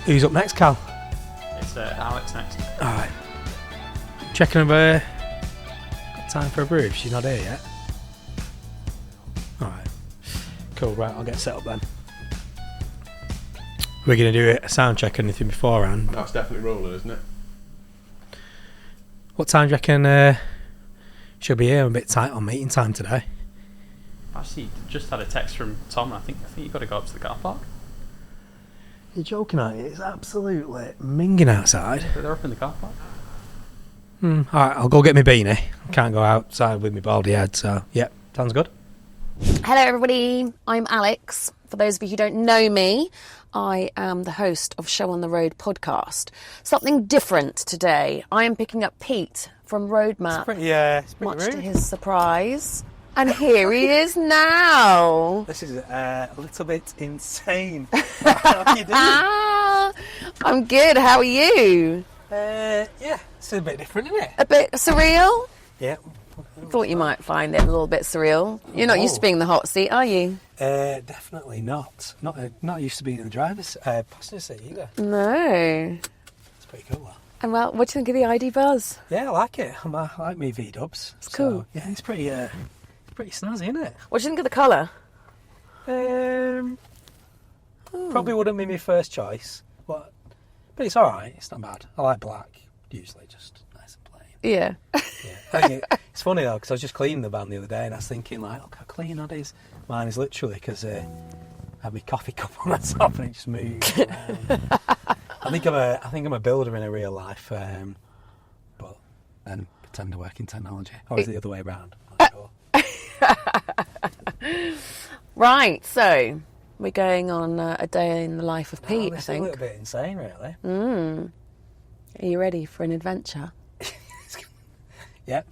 Who's up next, Cal? It's Alex next. Alright. Checking if got time for a brew. She's not here yet. Alright. Cool, right, I'll get set up then. We're going to do a sound check or anything beforehand. That's definitely rolling, isn't it? What time do you reckon she'll be here? I'm a bit tight on meeting time today. Actually, just had a text from Tom. I think you've got to go up to the car park. You're joking, aren't you? It's absolutely minging outside. They're up in the car park. Alright, I'll go get my beanie. I can't go outside with my baldy head, so yep, sounds good. Hello everybody, I'm Alex. For those of you who don't know me, I am the host of Show on the Road podcast. Something different today. I am picking up Pete from Roadmap, It's pretty much rude. to his surprise. And here he is now. This is a little bit insane. How are you doing? I'm good, how are you? Yeah, it's a bit different, isn't it? A bit surreal? Yeah. Thought you might find it a little bit surreal. You're not used to being in the hot seat, are you? Definitely not. Not used to being in the driver's passenger seat either. No. It's pretty cool, though. And well, what do you think of the ID Buzz? Yeah, I like it. I like me V-dubs. It's cool. Yeah, it's pretty snazzy, isn't it? What do you think of the colour? Probably wouldn't be my first choice, but it's alright. It's not bad. I like black, usually, just nice and plain. Yeah. Yeah. I think it's funny though, because I was just cleaning the van the other day and I was thinking, like, look how clean that is. Mine is literally because I had my coffee cup on the top and it just moved around. I think I'm a builder in a real life, but then pretend to work in technology. Or is it the other way around? I'm not sure. Right, so we're going on a day in the life of Pete, I It's think. a little bit insane, really. Are you ready for an adventure? Yeah,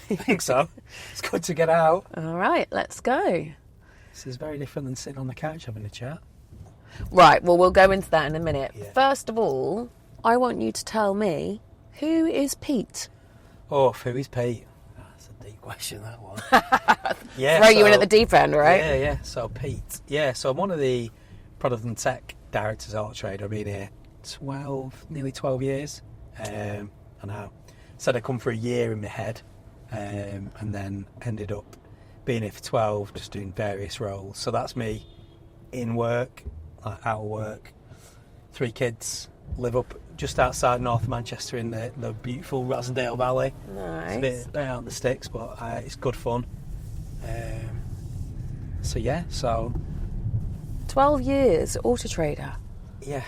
I think so. It's good to get out. All right, let's go. This is very different than sitting on the couch having a chat. Right, well, we'll go into that in a minute. Yeah. First of all, I want you to tell me, who is Pete? Oh, who is Pete? That's a deep question, that one. Yeah, Throw you in at the deep end, right? Yeah. So Pete. Yeah, so I'm one of the product and tech directors at Auto Trader. I've been here nearly 12 years. I know. Said I'd come for a year in my head, and then ended up being here for 12, just doing various roles. So that's me in work, like out of work. 3 kids, live up just outside North Manchester in the beautiful Rosendale Valley. Nice. It's a bit out in the sticks, but it's good fun. So 12 years, Auto Trader. yeah.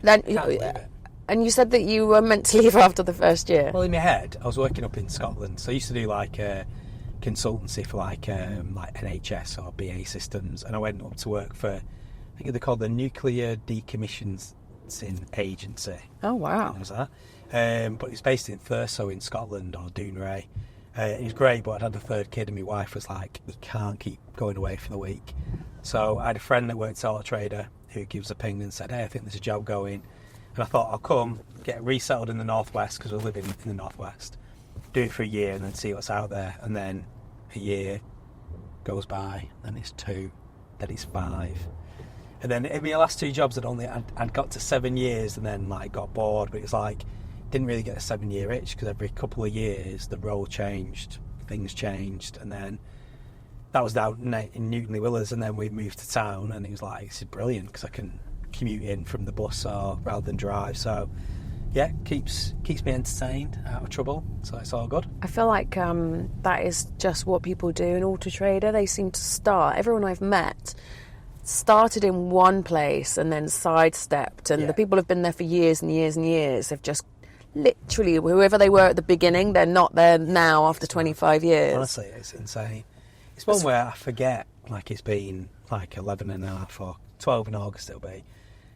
Then, Can't believe it. and you said that you were meant to leave after the first year. Well, in my head, I was working up in Scotland, so I used to do like consultancy for like NHS or BA Systems, and I went up to work for, I think they're called the Nuclear Decommissioning Agency. Oh, wow. Knows that. But it's based in Thurso in Scotland, or Dounreay. It was great, but I'd had the 3rd kid and my wife was like, you can't keep going away for the week. So I had a friend that worked at Auto Trader who gives a ping and said, hey, I think there's a job going. And I thought, I'll come, get resettled in the Northwest, because we're living in the Northwest, do it for a year and then see what's out there. And then a year goes by, then it's 2, then it's 5. And then in my last 2 jobs, I'd got to 7 years and then like got bored, but it was like, didn't really get a 7-year itch, because every couple of years the role changed, things changed, and then that was down in Newton Willers, and then we moved to town, and it was like, this is brilliant because I can commute in from the bus rather than drive. So yeah, keeps me entertained, out of trouble, so it's all good. I feel like that is just what people do in Auto Trader. They seem to start, everyone I've met started in one place and then sidestepped, and Yeah. the people who've been there for years and years and years have just literally, whoever they were at the beginning, they're not there now after 25 years. Honestly, it's insane. It's one where I forget, like it's been like 11 and a half or 12 in August it'll be,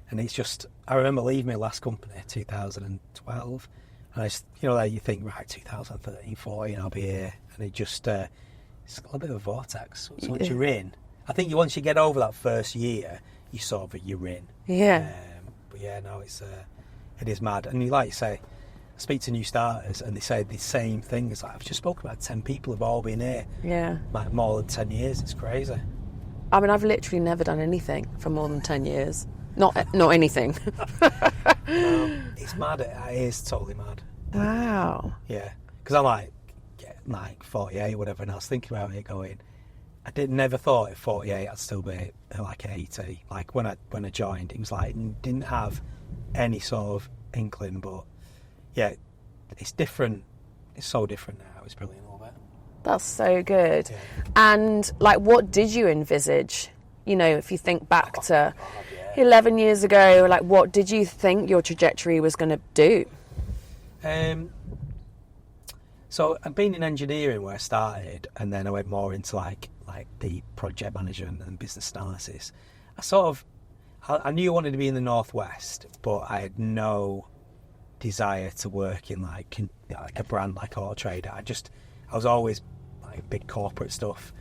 and it's just, I remember leaving my last company 2012, and I just, you think, right, 2013, 14 I'll be here, and it just it's got a bit of a vortex. So once you're in, I think once you get over that first year, you're in. Yeah. But yeah, no, it is mad. And like you say, I speak to new starters and they say the same thing. It's like, I've just spoken about 10 people who've all been here. Yeah. Like more than 10 years. It's crazy. I mean, I've literally never done anything for more than 10 years. Not anything. It's mad. It is totally mad. Wow. Yeah, because I'm like 48 or whatever, and I was thinking about it going, never thought at 48 I'd still be like 80. Like when I joined, it was like didn't have any sort of inkling, but yeah, it's different. It's so different now. It's brilliant, all that. That's so good. Yeah. And like, what did you envisage? You know, if you think back to 11 years ago, like, what did you think your trajectory was going to do? So I'd been in engineering where I started, and then I went more into like the project management and business analysis. I knew I wanted to be in the Northwest, but I had no desire to work in like a brand like Auto Trader. I was always like big corporate stuff.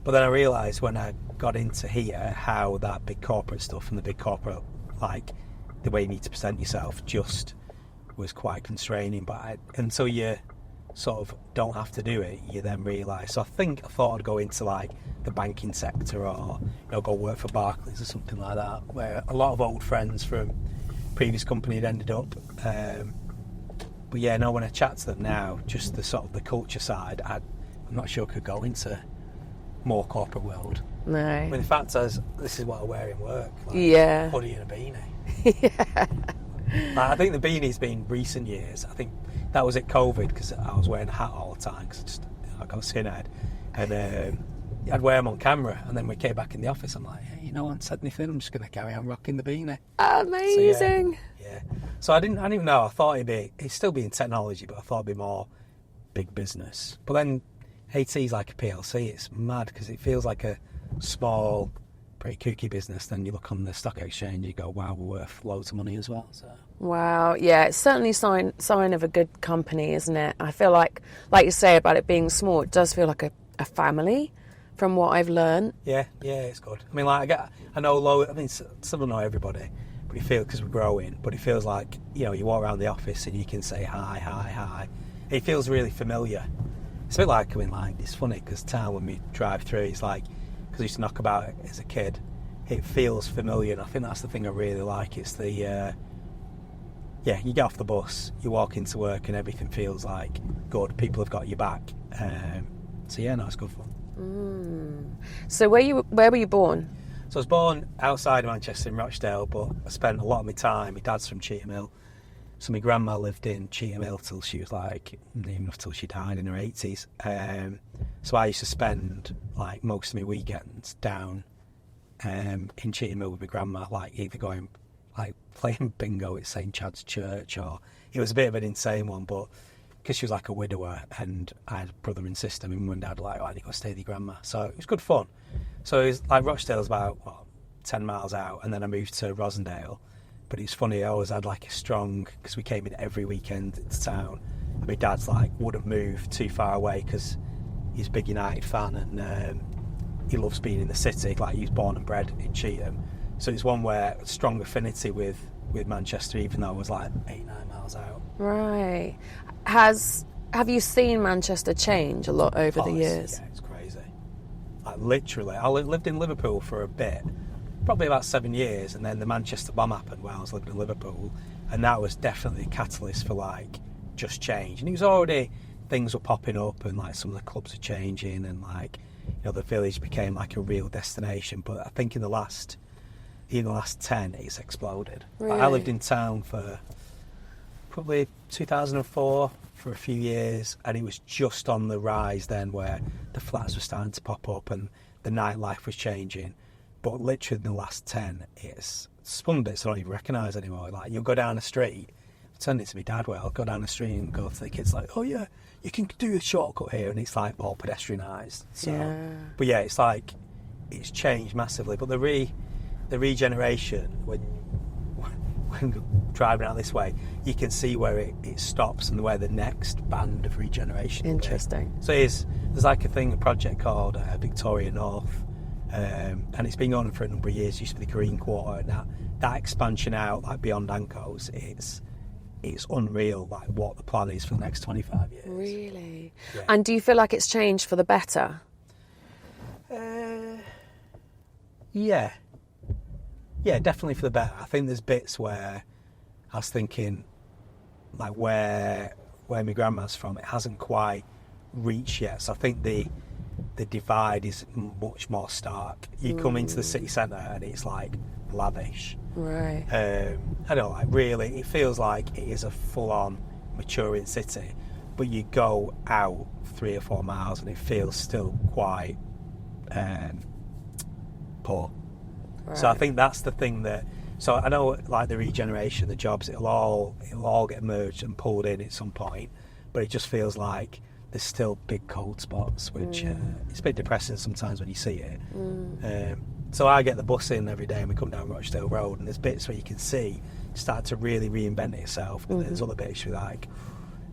But then I realised when I got into here how that big corporate stuff and the big corporate, like the way you need to present yourself, just was quite constraining. But until you sort of don't have to do it, you then realise. So I thought I'd go into like the banking sector, or go work for Barclays or something like that, where a lot of old friends from previous company had ended up. But yeah, no, when I chat to them now, just the sort of the culture side, I'm not sure I could go into more corporate world. No. I mean, the fact is, this is what I wear in work. Like, yeah. Hoodie and a beanie. Yeah. Like, I think the beanie's been recent years. I think that was at COVID because I was wearing a hat all the time because I got a skinhead. And I'd wear them on camera. And then when we came back in the office, I'm like, hey, no one said anything. I'm just going to carry on rocking the beanie. Amazing. So, yeah. So I didn't even know. I thought it'd still be in technology, but I thought it'd be more big business. But then AT's like a PLC. It's mad because it feels like a small, pretty kooky business. Then you look on the stock exchange, you go, wow, we're worth loads of money as well. So. Wow, yeah, it's certainly sign of a good company, isn't it? I feel like you say about it being small, it does feel like a family, from what I've learned. Yeah, it's good. I mean, like I know still don't know everybody, but you feel because we're growing. But it feels like you walk around the office and you can say hi. It feels really familiar. It's a bit like it's funny because town when we drive through, it's like because I used to knock about it as a kid. It feels familiar, and I think that's the thing I really like. It's the you get off the bus, you walk into work, and everything feels like good. People have got your back. So yeah, no, it's good fun. So where were you born? So I was born outside of Manchester in Rochdale, but I spent a lot of my time. My dad's from Cheetham Hill, so my grandma lived in Cheetham Hill till she was till she died in her 80s. So I used to spend like most of my weekends down in Cheetham Hill with my grandma, like either going like playing bingo at St Chad's Church, or it was a bit of an insane one, but because she was like a widower and I had a brother and sister, my mum and dad were like, I need to go stay with your grandma. So it was good fun. So it was like Rochdale's about 10 miles out, and then I moved to Rosendale. But it's funny, I always had like a strong, because we came in every weekend to town, and my dad's like wouldn't move too far away because he's a big United fan, and he loves being in the city. Like he was born and bred in Cheetham, so it's one where strong affinity with Manchester, even though I was like 8-9 miles out. Right. Have you seen Manchester change a lot over the years? Yeah, it's crazy. Like literally, I lived in Liverpool for a bit, probably about 7 years, and then the Manchester bomb happened while I was living in Liverpool, and that was definitely a catalyst for like just change. And it was already, things were popping up, and like some of the clubs are changing, and like the village became like a real destination. But I think in the last 10, it's exploded. Really? Like, I lived in town for probably 2004 for a few years, and it was just on the rise then where the flats were starting to pop up and the nightlife was changing. But literally in the last 10, it's some bits I don't even recognise anymore. Like you'll go down the street, I turned it to my dad where I'll go down the street and go to the kids like, oh yeah, you can do a shortcut here, and it's like all pedestrianised. So, yeah. But yeah, it's like it's changed massively. But the regeneration, when driving out this way, you can see where it stops and where the next band of regeneration. Interesting. So there's like a project called Victoria North, and it's been going on for a number of years. It used to be the Green Quarter, and that expansion out like beyond Ancos, it's unreal. Like what the plan is for the next 25 years. Really? Yeah. And do you feel like it's changed for the better? Yeah. Yeah, definitely for the better. I think there's bits where I was thinking, like where my grandma's from, it hasn't quite reached yet. So I think the divide is much more stark. You come into the city centre and it's like lavish. Right. I don't know, like really, it feels like it is a full-on maturing city, but you go out 3 or 4 miles and it feels still quite poor. Right. So I think that's the thing that. So I know, like the regeneration, the jobs, it'll all get merged and pulled in at some point, but it just feels like there's still big cold spots, which it's a bit depressing sometimes when you see it. So I get the bus in every day and we come down Rochdale Road, and there's bits where you can see it start to really reinvent itself, and there's other bits where like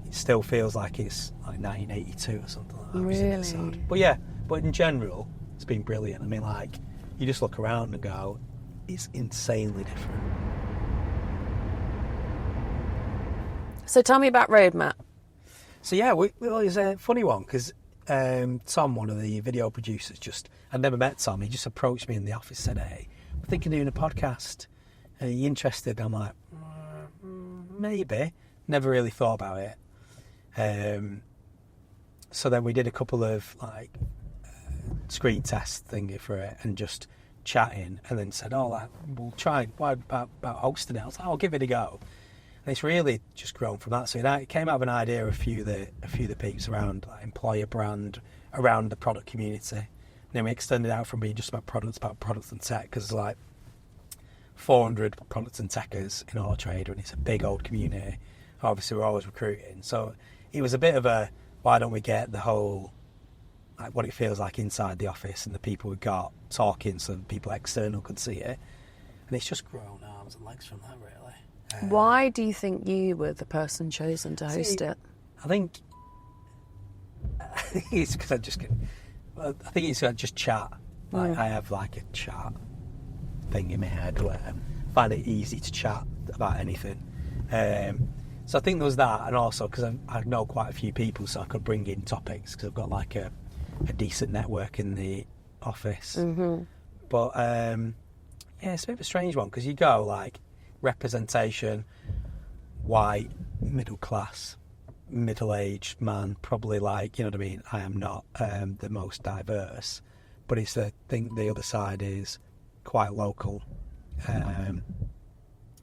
it still feels like it's like 1982 or something like that. Which is a bit sad. But yeah, but in general, it's been brilliant. I mean, like you just look around and go, it's insanely different. So tell me about Roadmap. So yeah, well, it's a funny one because Tom, one of the video producers, I'd never met Tom. He just approached me in the office, said, "Hey, I'm thinking of doing a podcast. Are you interested?" I'm like, maybe. Never really thought about it. So then we did a couple of like screen test thingy for it and just chatting, and then said, "Oh, like, we'll try. What about hosting it?" I was like, "I'll give it a go." And it's really just grown from that. So it came out of an idea of a few of the peeps around like employer brand, around the product community. And then we extended out from being just about products and tech, because there's like 400 products and techers in our trade, and it's a big old community. Obviously, we're always recruiting. So it was a bit of a, why don't we get the whole, like what it feels like inside the office and the people we've got talking so people external could see it. And it's just grown arms and legs from that, really. Why do you think you were the person chosen to host it? I think it's because I think it's just chat. Like, I have like a chat thing in my head where I find it easy to chat about anything. So I think there was that, and also because I know quite a few people, so I could bring in topics because I've got like a decent network in the office. Mm-hmm. But yeah, it's a bit of a strange one because you go like representation, white, middle class, middle-aged man, probably like, you know what I mean, I am not the most diverse, but it's the thing, the other side is quite local,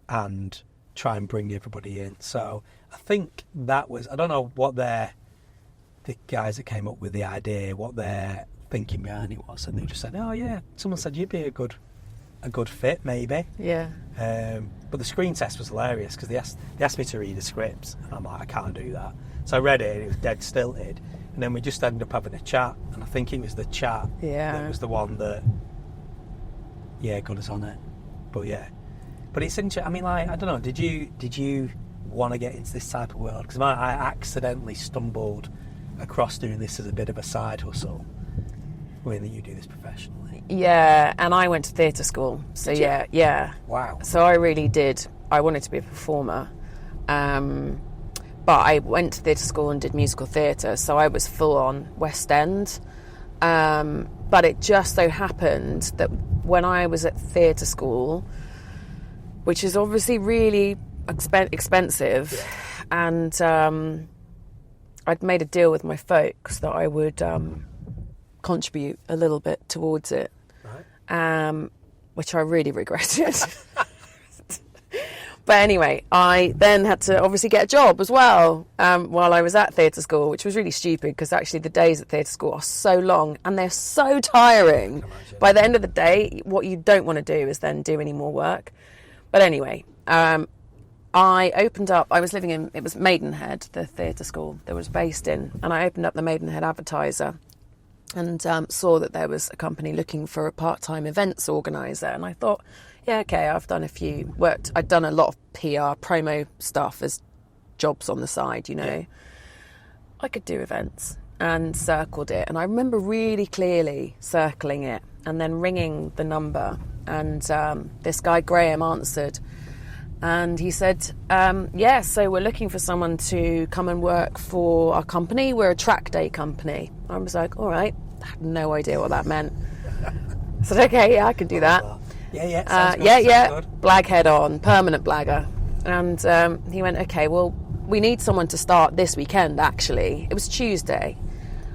and try and bring everybody in. So I think that was, I don't know what the guys that came up with the idea, what their thinking behind it was, and they just said, "Oh yeah, someone said you'd be a good fit, maybe." Yeah. But the screen test was hilarious because they asked me to read a script, and I'm like, I can't do that. So I read it, and it was dead stilted, and then we just ended up having a chat, and I think it was the chat that was the one that, got us on it. But yeah, but it's interesting. I mean, like, I don't know. Did you want to get into this type of world? Because I accidentally stumbled across doing this as a bit of a side hustle. I mean, that you do this professionally. Yeah, and I went to theatre school. So yeah. Wow. So I really did. I wanted to be a performer. But I went to theatre school and did musical theatre, so I was full on West End. But it just so happened that when I was at theatre school, which is obviously really expensive, and I'd made a deal with my folks that I would contribute a little bit towards it, which I really regretted. But anyway, I then had to obviously get a job as well while I was at theatre school, which was really stupid because actually the days at theatre school are so long and they're so tiring. By the end of the day, what you don't want to do is then do any more work. But anyway, I opened up, it was Maidenhead, the theatre school that was based in, and I opened up the Maidenhead Advertiser and saw that there was a company looking for a part-time events organiser, and I thought, yeah, okay, I've done I'd done a lot of PR, promo stuff as jobs on the side, you know. Yeah. I could do events, and circled it, and I remember really clearly circling it and then ringing the number, and this guy Graham answered, and he said, so we're looking for someone to come and work for our company. We're a track day company. I was like, all right, I had no idea what that meant. I said, okay, yeah, I can do that. Yeah. Sounds good, yeah. sounds good. Blaghead on, permanent blagger. And he went, okay, well, we need someone to start this weekend, actually. It was Tuesday.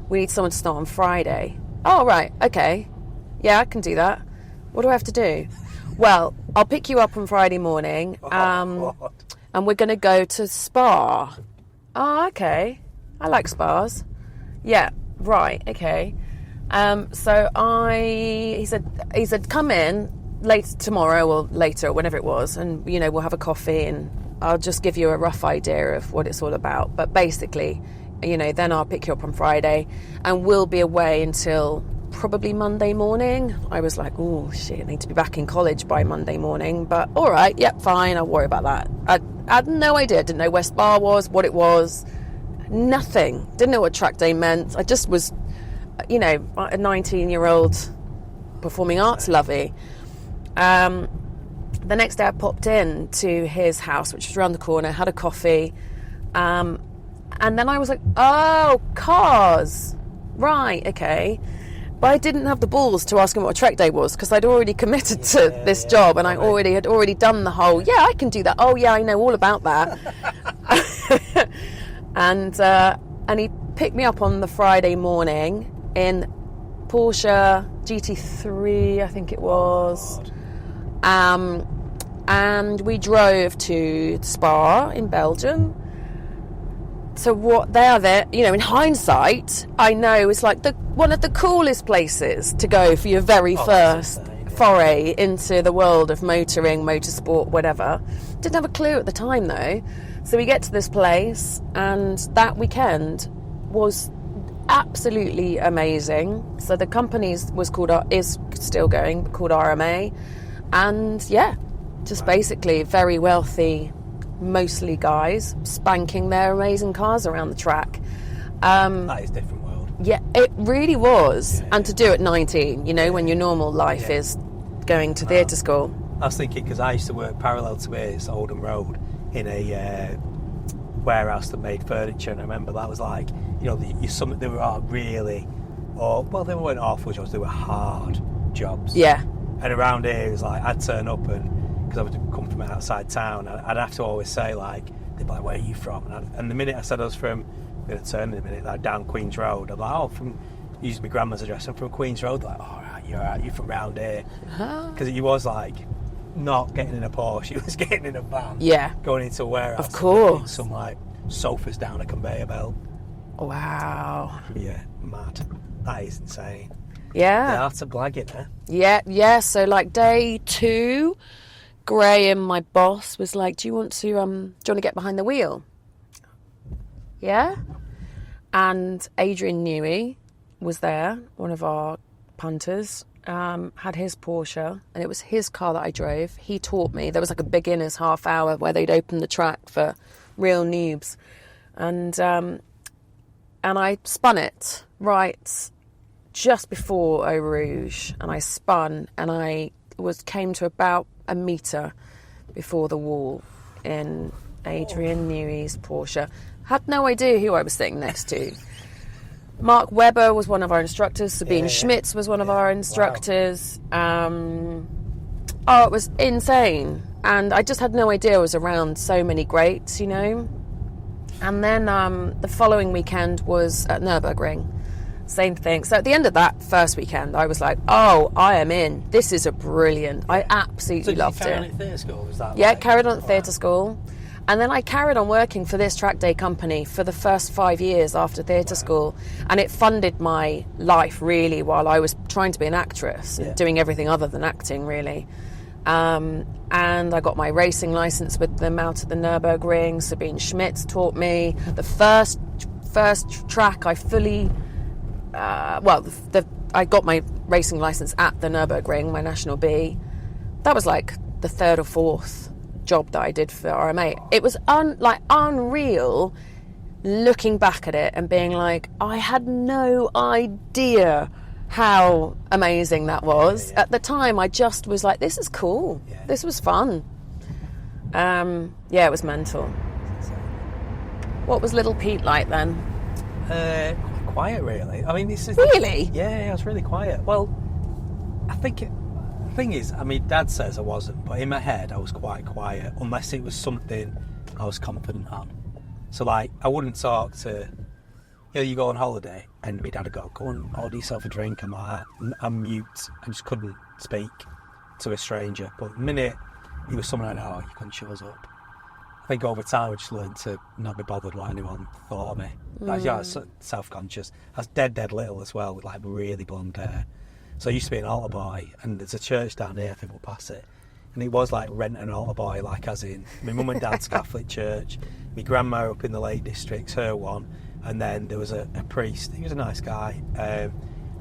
We need someone to start on Friday. Oh, right, okay. Yeah, I can do that. What do I have to do? Well, I'll pick you up on Friday morning, and we're going to go to Spa. Oh, okay. I like spas. Yeah, right, okay. He said, come in late tomorrow or later, whenever it was, and, we'll have a coffee and I'll just give you a rough idea of what it's all about. But basically, then I'll pick you up on Friday and we'll be away until probably Monday morning. I was like, oh, shit, I need to be back in college by Monday morning. But all right, yep, fine, I'll worry about that. I had no idea, didn't know where Spa was, what it was, nothing. Didn't know what track day meant. I just was, a 19-year-old performing arts lovey. The next day I popped in to his house, which was around the corner, had a coffee. And then I was like, oh, cars. Right, okay. But I didn't have the balls to ask him what a track day was because I'd already committed to this job and I had already done the whole, yeah, I can do that. Oh, yeah, I know all about that. And he picked me up on the Friday morning in Porsche GT3, I think it was. And we drove to Spa in Belgium. So what they are there, in hindsight, I know it's like one of the coolest places to go for your very first foray into the world of motoring, motorsport, whatever. Didn't have a clue at the time though. So we get to this place, and that weekend was absolutely amazing. So the company is still going, called RMA, and yeah, just basically very wealthy, mostly guys spanking their amazing cars around the track. That is a different world. Yeah, it really was. And to do at 19, when your normal life is going to theatre school. I was thinking, because I used to work parallel to his Oldham Road in a warehouse that made furniture, and I remember that was like, they were really, they weren't awful jobs, they were hard jobs. Yeah. And around here, it was like, I'd turn up and, because I would come from outside town, I'd have to always say, like, they'd be like, where are you from? And the minute I said I was from, I'm going to turn in a minute, like down Queen's Road, I'm like, used my grandma's address, I'm from Queen's Road. They're like, all right, you're from round here. Because he was like, not getting in a Porsche, he was getting in a van. Yeah. Going into a warehouse. Of course. Some like sofas down a conveyor belt. Wow. Yeah, mad. That is insane. Yeah. That's a blagging, huh? Yeah. So like day 2, Graham, my boss, was like, do you want to get behind the wheel? Yeah. And Adrian Newey was there, one of our punters, had his Porsche, and it was his car that I drove. He taught me. There was like a beginner's half hour where they'd open the track for real noobs. And I spun it right just before Eau Rouge, and I spun, and I came to about a metre before the wall in Adrian Newey's Porsche. Had no idea who I was sitting next to. Mark Webber was one of our instructors. Sabine Schmitz was one of our instructors. Wow. It was insane. And I just had no idea I was around so many greats, And then the following weekend was at Nürburgring. Same thing. So at the end of that first weekend, I was like, oh, I am in. This is brilliant. I absolutely loved it. So did you carry on at theatre school? Was that carried on at theatre school. And then I carried on working for this track day company for the first 5 years after theatre school. And it funded my life, really, while I was trying to be an actress, and doing everything other than acting, really. And I got my racing licence with them out at the Nürburgring. Sabine Schmitz taught me. The first track I fully... I got my racing licence at the Nürburgring, my National B. That was like the 3rd or 4th job that I did for RMA. It was unreal looking back at it and being like, I had no idea how amazing that was. At the time, I just was like, this is cool. This was fun. It was mental. What was Little Pete like then? Quiet, really. I mean, this is really. Yeah, it was really quiet. Well, I think thing is, I mean, Dad says I wasn't, but in my head I was quite quiet, unless it was something I was confident on. So, like, I wouldn't talk to, you go on holiday, and my dad would go and order yourself a drink. I'm like, I'm mute. I just couldn't speak to a stranger. But the minute he was someone I know, you couldn't show us up. I think over time I just learned to not be bothered what anyone thought of me. Like, I was self-conscious. I was dead little as well, with like really blonde hair. So I used to be an altar boy, and there's a church down here, I think we'll pass it. And it was like renting an altar boy, like as in my mum and dad's Catholic church, my grandma up in the Lake Districts, her one, and then there was a priest. He was a nice guy.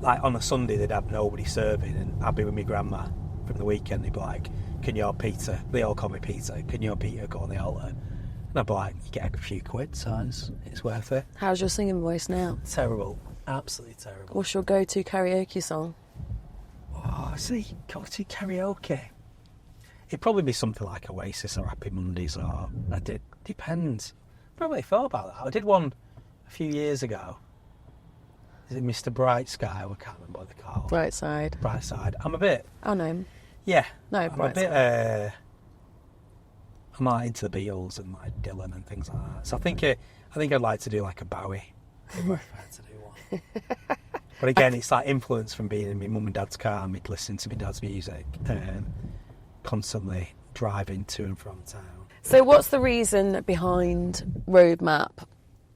Like on a Sunday they'd have nobody serving, and I'd be with my grandma from the weekend. They'd be like, can your Peter, they all call me Peter, can your Peter go on the altar? And I'd be like, you get a few quid, so it's worth it. How's your singing voice now? Terrible, absolutely terrible. What's your go-to karaoke song? Oh, see, go to karaoke. It'd probably be something like Oasis or Happy Mondays, or depends. Probably thought about that. I did one a few years ago. Is it Mr. Bright Sky? I can't remember what they call it. Bright Side. Bright Side. I'm a bit. Oh no. Yeah. No, I'm Bright a bit. Side. I'm like into the Beatles and like Dylan and things like that. So I think I'd like to do like a Bowie. If I had to do one. But again, it's like influence from being in my mum and dad's car and me listening to my dad's music, constantly driving to and from town. So what's the reason behind Roadmap?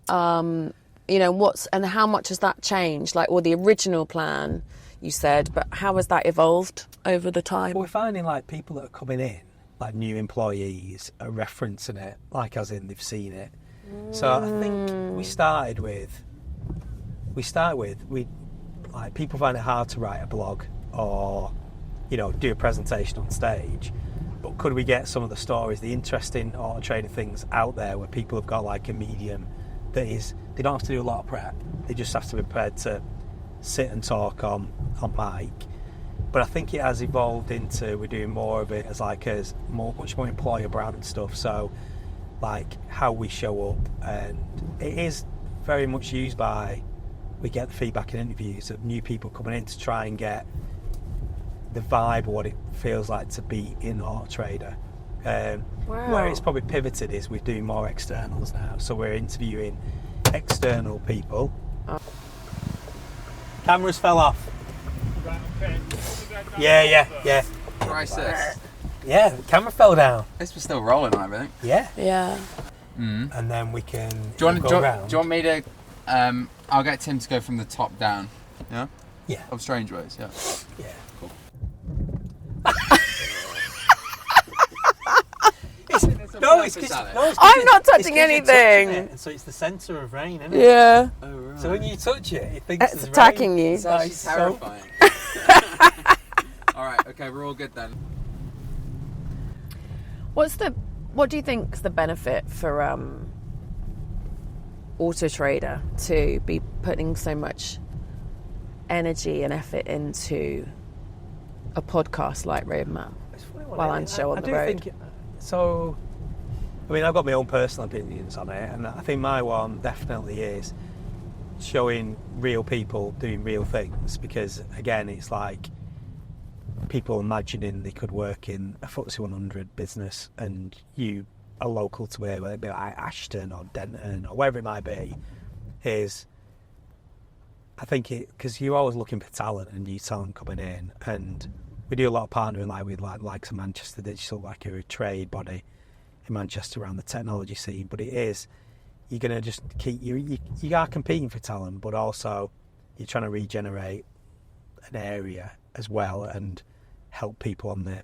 And how much has that changed? Like, or the original plan, you said, but how has that evolved over the time? Well, we're finding like people that are coming in, like new employees, are referencing it, like as in they've seen it. So I think we started with like people find it hard to write a blog or, do a presentation on stage. But could we get some of the stories, the interesting auto trader things out there where people have got like a medium that is, they don't have to do a lot of prep. They just have to be prepared to sit and talk on mic. But I think it has evolved into, we're doing more of it as much more employer brand stuff. So like how we show up, and it is very much used by, we get the feedback in interviews of new people coming in to try and get the vibe of what it feels like to be in auto trader. Where it's probably pivoted is we're doing more externals now. So we're interviewing external people. Cameras fell off. Right, okay. Yeah. Crisis. Yeah, the camera fell down. This was still rolling, I think. Yeah. Yeah. And then we can Do you around. want me to... I'll get Tim to go from the top down. Yeah? Yeah. Of Strange Ways, yeah. Yeah. Cool. It's because I'm not touching anything. So it's the centre of rain, isn't it? Yeah. Oh, right. So when you touch it, it thinks It's there's attacking rain. you. It's actually So- terrifying. Alright, okay, we're all good then. What do you think is the benefit for Auto Trader to be putting so much energy and effort into a podcast like Roadmap while on show on the road? I've got my own personal opinions on it, and I think my one definitely is showing real people doing real things, because again, it's like people imagining they could work in a FTSE 100 business and you are local to where, whether it be like Ashton or Denton or wherever it might be, I think because you're always looking for talent and new talent coming in, and we do a lot of partnering with likes of Manchester Digital, like a trade body in Manchester around the technology scene. But it is, you're going to just keep, you are competing for talent, but also you're trying to regenerate an area as well and help people on the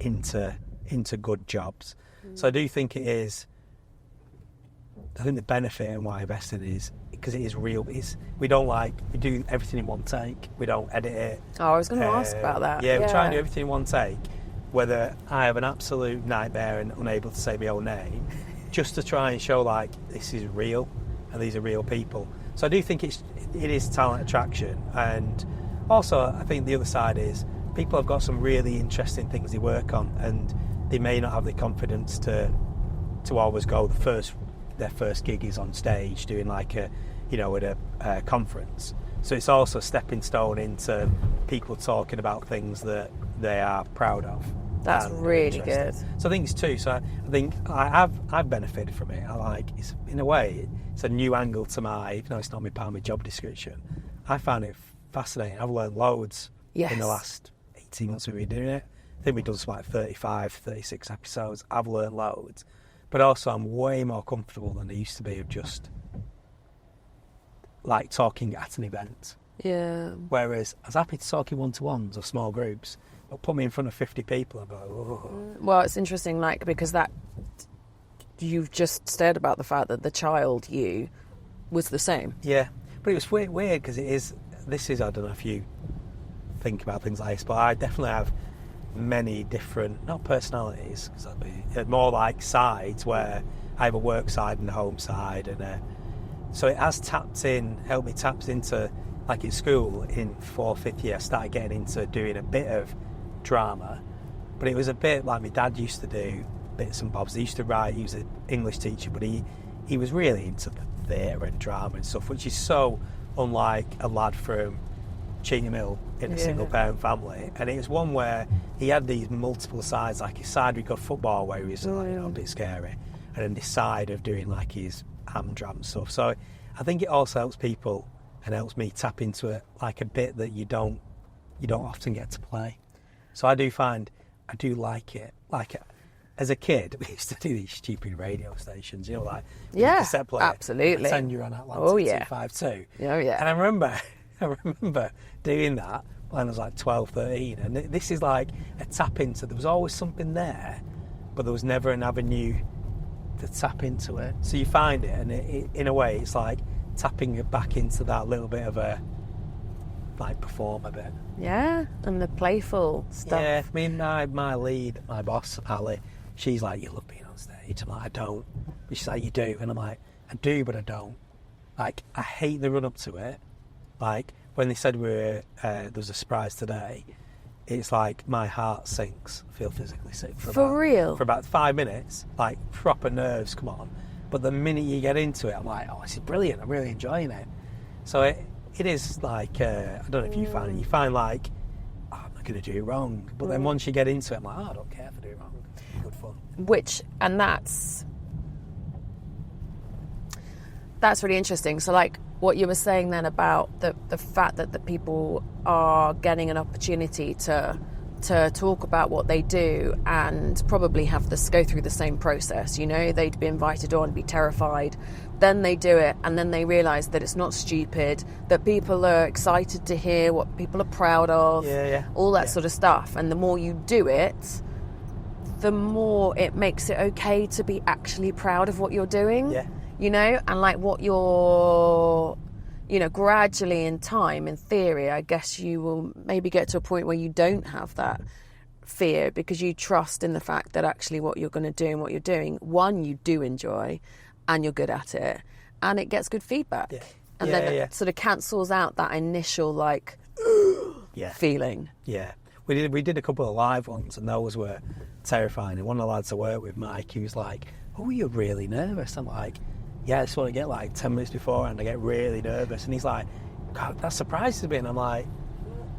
into good jobs. So I do think it is. I think the benefit and why I invested is because it is real. We do everything in one take. We don't edit it. Oh, I was going to ask about that. Yeah, we try and do everything in one take. Whether I have an absolute nightmare and unable to say my own name, just to try and show like this is real and these are real people. So I do think it is talent attraction, and also I think the other side is people have got some really interesting things they work on, and they may not have the confidence to always go. Their first gig is on stage doing like at a conference. So it's also a stepping stone into people talking about things that they are proud of. That's and really interested. good. So I think it's two. So I think I've benefited from it. I like, it's, in a way, it's a new angle to even though it's not part of my job description, I found it fascinating. I've learned loads in the last 18 months we've been doing it. I think we've done something like 35, 36 episodes. I've learned loads. But also I'm way more comfortable than I used to be of just like talking at an event. Yeah. Whereas I was happy to talk in one-to-ones or small groups, but put me in front of 50 people and be like, oh. Well, it's interesting, like, because that you've just said about the fact that the child you was the same. Yeah, but it was weird because I don't know if you think about things like this, but I definitely have many different, not personalities, because that'd be more like sides where I have a work side and a home side, and so it has helped me tap into, like at school in 4th, 5th year, I started getting into doing a bit of drama, but it was a bit like my dad used to do bits and bobs. He used to write, he was an English teacher, but he was really into the theatre and drama and stuff, which is so unlike a lad from Cheetham Hill in a single parent family. And it was one where he had these multiple sides, like his side we got football where he was like, a bit scary, and then this side of doing like his ham-dram stuff. So I think it also helps people and helps me tap into it, like a bit that you don't often get to play. So I do like it. Like as a kid, we used to do these stupid radio stations, you know, like cassette player. Absolutely. Pretend you're on Atlantic 252. Oh yeah. And I remember doing that when I was like 12, 13, and this is like a tap into. There was always something there, but there was never an avenue to tap into it. So you find it, and in a way, it's like tapping it back into that little bit of a like perform a bit. Yeah, and the playful stuff. Yeah, I mean, my lead, my boss, Ali, she's like, you love being on stage. I'm like, I don't. But she's like, you do. And I'm like, I do, but I don't. Like, I hate the run up to it. Like, when they said there was a surprise today, it's like my heart sinks. I feel physically sick. Real? For about 5 minutes. Like, proper nerves come on. But the minute you get into it, I'm like, oh, this is brilliant. I'm really enjoying it. So it is like, I don't know if you find it. You find like, oh, I'm not going to do it wrong. But then once you get into it, I'm like, oh, I don't care if I do it wrong. Good fun. And that's really interesting. So like what you were saying then about the fact that the people are getting an opportunity to talk about what they do and probably go through the same process, you know, they'd be invited on, be terrified, then they do it, and then they realise that it's not stupid, that people are excited to hear what people are proud of, all that sort of stuff. And the more you do it, the more it makes it okay to be actually proud of what you're doing, you know, and like what you're, you know, gradually in time, in theory, I guess you will maybe get to a point where you don't have that fear because you trust in the fact that actually what you're going to do and what you're doing, one, you do enjoy and you're good at it and it gets good feedback. And then it sort of cancels out that initial like feeling. Yeah. We did a couple of live ones and those were terrifying. And one of the lads I work with, Mike, he was like, oh, you're really nervous. I'm like, yeah, that's what I get like 10 minutes before and I get really nervous. And he's like, God, that surprises me. And I'm like,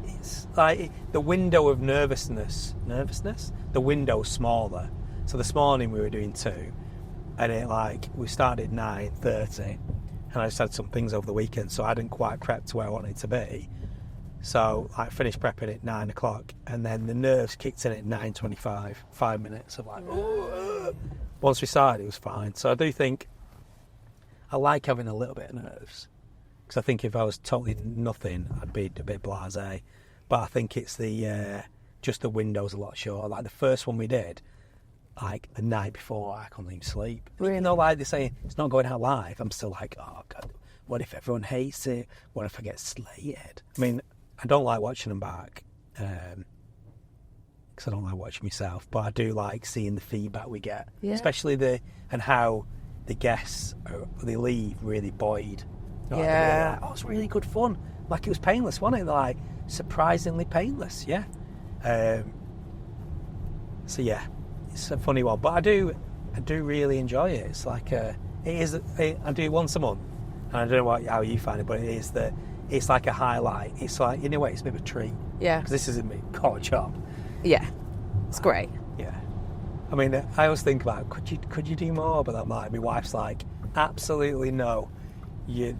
it's like the window of nervousness, the window's smaller. So this morning we were doing 2 and we started at 9:30 and I just had some things over the weekend, so I didn't quite prep to where I wanted to be. So I finished prepping at 9 o'clock and then the nerves kicked in at 9:25, 5 minutes of like, once we started it was fine. So I do think I like having a little bit of nerves because I think if I was totally nothing I'd be a bit blasé, but I think it's just the window's a lot shorter. Like the first one we did, like the night before I couldn't even sleep. Really? Even though like they're saying it's not going out live, I'm still like, oh God, what if everyone hates it? What if I get slated? I mean, I don't like watching them back because I don't like watching myself, but I do like seeing the feedback we get, especially and how the guests, they leave really buoyed. You know, like, oh, it's really good fun. Like it was painless, wasn't it? They're like surprisingly painless, So yeah, it's a funny one, but I do really enjoy it. It's like I do it once a month, and I don't know how you find it, but it is that it's like a highlight. It's like, in a way, it's a bit of a treat. Yeah. Because this is a college job. Yeah. It's great. Yeah. I mean, I always think about, could you do more? But I'm like, my wife's like, absolutely no.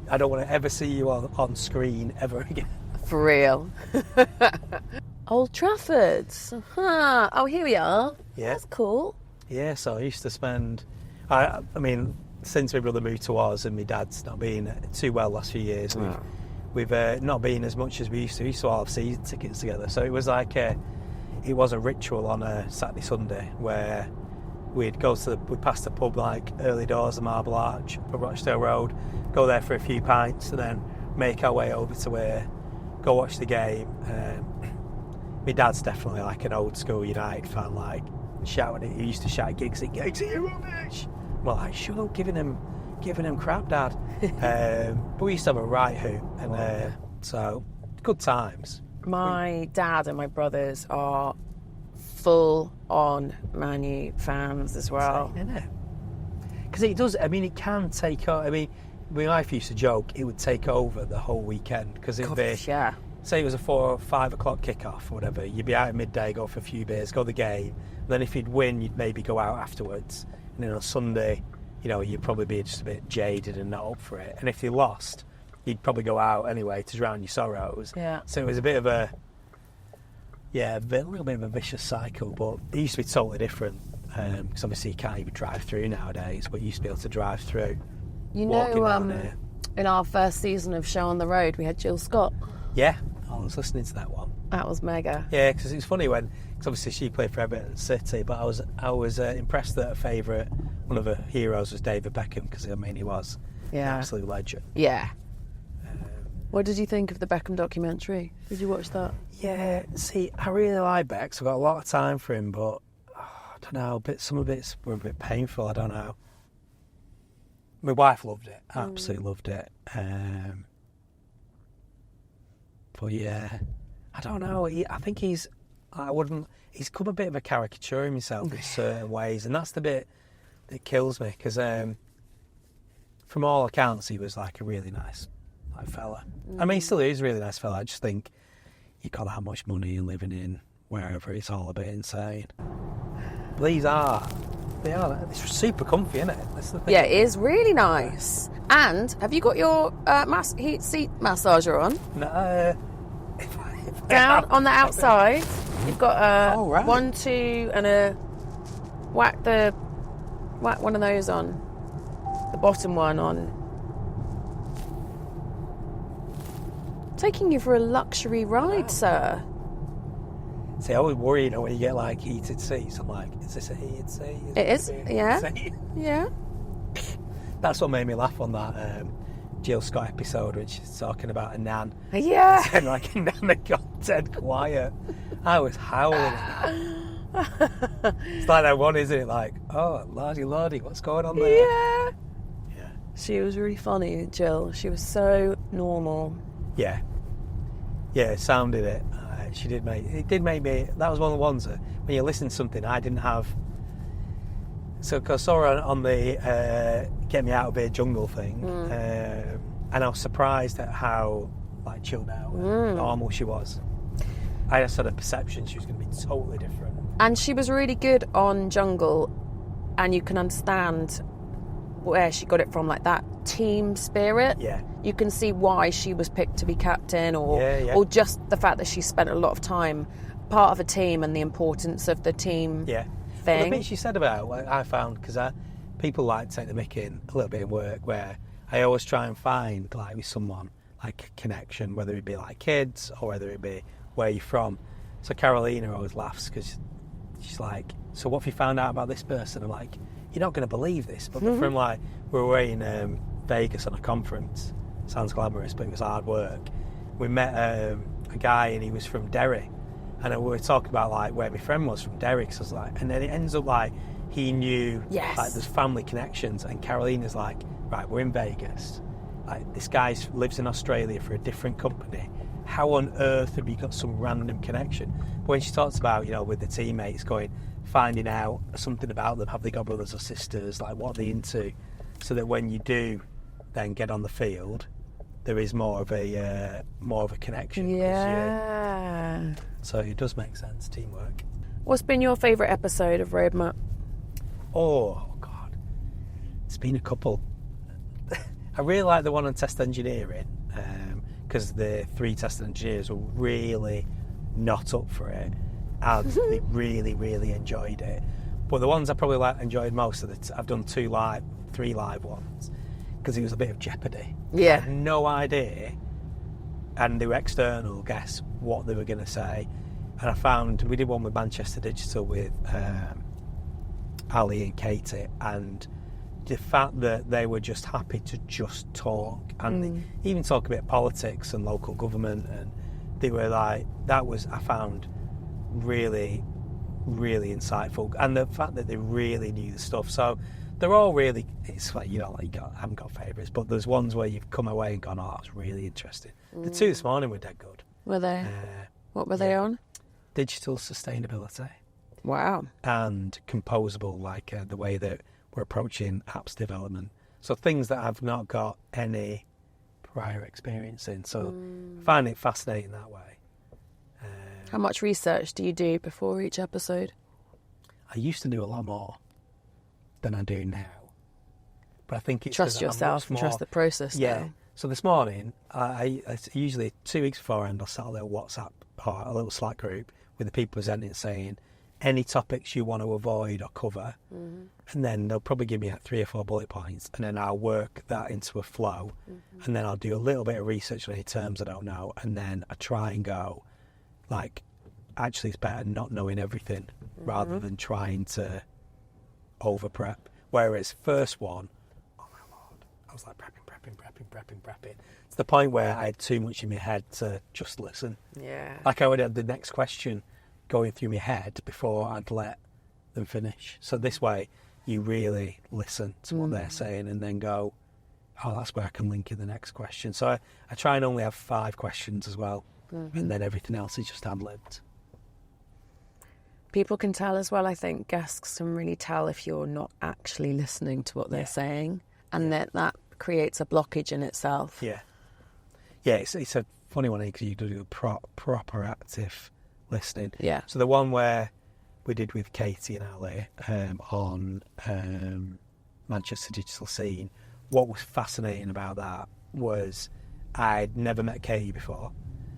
I don't want to ever see you on screen ever again. For real. Old Trafford. Huh. Oh, here we are. Yeah. That's cool. Yeah, so I used to spend... I mean, since my brother moved to Oz and my dad's not been too well the last few years, we've not been as much as we used to. We used to all have season tickets together. So it was like it was a ritual on a Saturday, Sunday, where we'd pass the pub like early doors of Marble Arch, up Rochdale Road, go there for a few pints, and then make our way over to where, go watch the game. My dad's definitely like an old school United fan, like shouting. He used to shout Giggsy, you're rubbish. Well, like, shut up, giving him crap, Dad. But we used to have a right hoot, and so good times. My dad and my brothers are full-on Man U fans as well. Isn't it? Because it does. I mean, it can take over. I mean, my wife used to joke it would take over the whole weekend because it'd be. Yeah. Say it was a 4 or 5 o'clock kickoff or whatever. You'd be out at midday, go for a few beers, go to the game. And then if you'd win, you'd maybe go out afterwards. And then on Sunday, you'd probably be just a bit jaded and not up for it. And if you lost, you'd probably go out anyway to drown your sorrows. Yeah. So it was a bit of a little bit of a vicious cycle. But it used to be totally different. Because obviously you can't even drive through nowadays, but you used to be able to drive through. You walking down know, here. in our first season of Show on the Road, we had Jill Scott. Yeah, I was listening to that one. That was mega. Yeah, because it's funny because obviously she played for Everton City, but I was impressed that her favourite, one of her heroes was David Beckham, because I mean he was an absolute legend. Yeah. What did you think of the Beckham documentary? Did you watch that? Yeah, see, I really like Beck, so I've got a lot of time for him, but I don't know, some of it were a bit painful, I don't know. My wife loved it, absolutely loved it. But yeah, I don't know. I think he's come a bit of a caricature of himself in certain ways, and that's the bit that kills me. Because from all accounts, he was like a really nice fella. I mean, he still is a really nice fella. I just think you got that much money and living in wherever, it's all a bit insane. But it's super comfy, isn't it? That's the thing. Yeah, it is really nice. And have you got your heat seat massager on? No, Down on the outside, you've got a right. 1, 2, and a whack one of those on. The bottom one on. Taking you for a luxury ride, sir. See, I always worry, when you get like heated seats. I'm like, is this a heated seat? It is, yeah. Seat? Yeah. That's what made me laugh on that Jill Scott episode, which is talking about a nan. Yeah. And like a nan that got dead quiet. I was howling. It's like that one, isn't it? Like, oh, lordy, what's going on there? Yeah. Yeah. She was really funny, Jill. She was so normal. Yeah. Yeah, it sounded it. It did make me, that was one of the ones that when you listen to something I didn't have. So I saw her on the Get Me Out of Here Jungle thing, and I was surprised at how like chilled out and normal she was. I just had a perception she was going to be totally different. And she was really good on Jungle, and you can understand where she got it from, like that team spirit. Yeah. You can see why she was picked to be captain, or just the fact that she spent a lot of time part of a team and the importance of the team Yeah. thing. Well, the bit she said about what I found, because people like to take the mick in a little bit in work, where I always try and find like with someone like a connection, whether it be like kids or whether it be where you're from. So Carolina always laughs because she's like, so what have you found out about this person? I'm like, you're not going to believe this, but from like, we were away in Vegas on a conference. Sounds glamorous, but it was hard work. We met a guy and he was from Derry, and we were talking about like where my friend was from Derry. So I was like, and then it ends up like he knew like there's family connections, and Carolina's like, right, we're in Vegas. Like this guy lives in Australia for a different company. How on earth have you got some random connection? But when she talks about, with the teammates finding out something about them, have they got brothers or sisters, like what are they into, so that when you do then get on the field, there is more of a connection. 'Cause so it does make sense, teamwork. What's been your favourite episode of Roadmap? Oh God, it's been a couple. I really like the one on test engineering because the 3 test engineers were really not up for it, and they really enjoyed it. But the ones I probably enjoyed most of I've done 3 live ones because it was a bit of jeopardy. Yeah. I had no idea, and they were external. Guess what they were going to say, and I found we did one with Manchester Digital with Ali and Katie, and the fact that they were just happy to just talk and even talk a bit of politics and local government, and they were like, that was, I found, really insightful, and the fact that they really knew the stuff. So they're all really, it's like, I haven't got favourites, but there's ones where you've come away and gone, oh, that was really interesting. The 2 this morning were dead good. Were they? What were they on? Digital sustainability. Wow. And composable, like the way that we're approaching apps development. So things that I've not got any prior experience in. So I find it fascinating that way. How much research do you do before each episode? I used to do a lot more than I do now. But I think it's Trust yourself and trust the process. Yeah. Now. So this morning, I usually 2 weeks beforehand, I'll set a little WhatsApp or a little Slack group with the people presenting, saying any topics you want to avoid or cover, and then they'll probably give me 3 or 4 bullet points, and then I'll work that into a flow, and then I'll do a little bit of research on any terms I don't know, and then I try and go, like, actually it's better not knowing everything rather than trying to over prep. Whereas first one, oh my Lord, I was like prepping to the point where I had too much in my head to just listen. Yeah. Like I already had the next question going through my head before I'd let them finish. So this way you really listen to what they're saying and then go, oh, that's where I can link in the next question. So I try and only have 5 questions as well, and then everything else is just ad-libbed. People can tell as well, I think guests can really tell if you're not actually listening to what they're saying, and that creates a blockage in itself. Yeah, it's a funny one because you do proper active listening. Yeah. So the one where we did with Katie and Ali on Manchester Digital Scene, what was fascinating about that was I'd never met Katie before.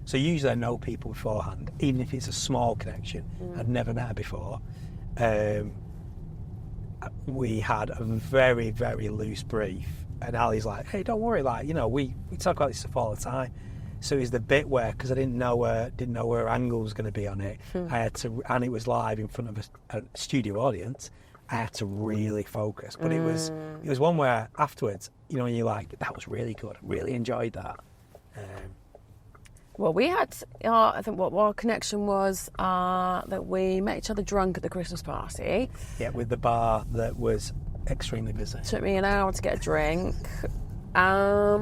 So usually I know people beforehand, even if it's a small connection. I'd never met her before. We had a very, very loose brief, and Ali's like, hey, don't worry, we talk about this stuff all the time. So it was the bit where, because I didn't know where angle was going to be on it, I had to, and it was live in front of a studio audience, I had to really focus. But it was one where afterwards, you're like, that was really good, I really enjoyed that. Well, we had, I think what our connection was that we met each other drunk at the Christmas party. Yeah, with the bar that was extremely busy. Took me an hour to get a drink. That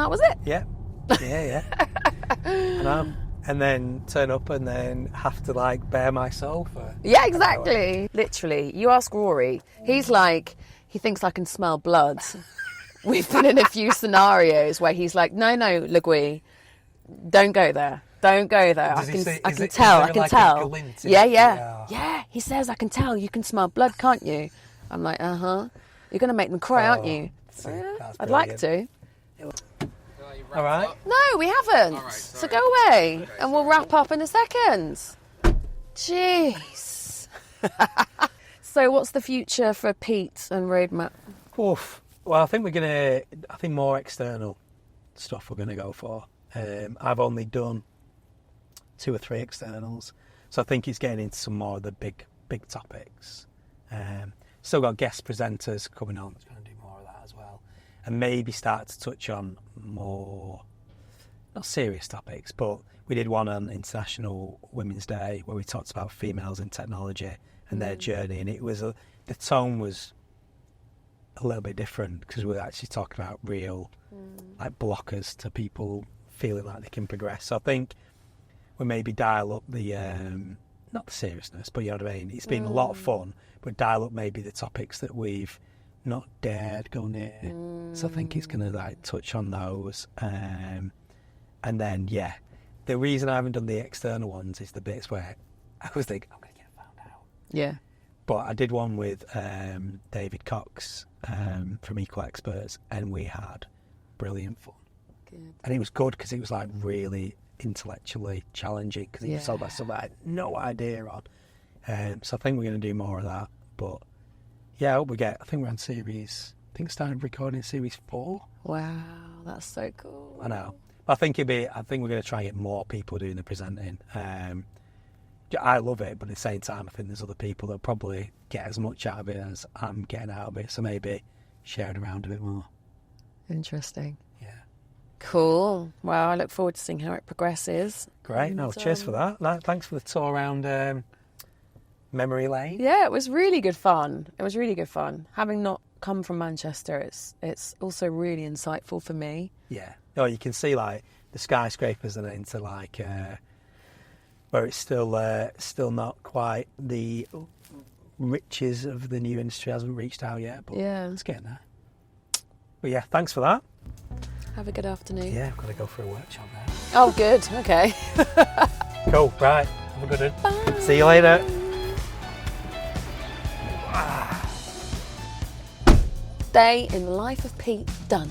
was it. Yeah. I know. And then turn up and then have to bare my soul for... Yeah, exactly. Literally. You ask Rory, he's like, he thinks I can smell blood. We've been in a few scenarios where he's like, no, Legouix, don't go there. Don't go there. I can tell. Yeah. He says, I can tell. You can smell blood, can't you? I'm like, You're going to make them cry, aren't you? See, I'd like to. All right. No, we haven't. Right, so go away, and we'll wrap up in a second. Jeez. So what's the future for Pete and Roadmap? Oof. Well, I think more external stuff we're going to go for. I've only done 2 or 3 externals, so I think it's getting into some more of the big topics. Still got guest presenters coming on. It's going to do more of that as well, and maybe start to touch on more, not serious topics, but we did one on International Women's Day where we talked about females in technology and their journey, and it was the tone was a little bit different because we were actually talking about real blockers to people feeling like they can progress. So I think we maybe dial up the not the seriousness, but you know what I mean. It's been a lot of fun, but dial up maybe the topics that we've not dared go near. So I think it's going to like touch on those. And then, yeah, the reason I haven't done the external ones is the bits where I was thinking, I'm going to get found out. Yeah. But I did one with David Cox from Equal Experts, and we had brilliant fun. Good. And it was good because it was like really intellectually challenging because he was Yeah. told about stuff I had no idea on. So I think we're going to do more of that. But yeah, I hope we get. I think we're on series. I think started recording series 4. Wow, that's so cool. I know. I think it'd be. I think we're going to try and get more people doing the presenting. I love it, but at the same time, I think there's other people that probably get as much out of it as I'm getting out of it. So maybe share it around a bit more. Interesting. Yeah. Cool. Well, I look forward to seeing how it progresses. Great. No, cheers for that. Thanks for the tour around memory lane. Yeah, it was really good fun. It was really good fun. Having not come from Manchester, it's also really insightful for me. Yeah. Oh, you can see like the skyscrapers and into like where it's still not quite the riches of the new industry hasn't reached out yet. But Yeah. it's getting there. But yeah, thanks for that. Have a good afternoon. Yeah, I've got to go for a workshop now. Oh, good. Okay. Cool. Right. Have a good one. Bye. See you later. Day in the life of Pete done.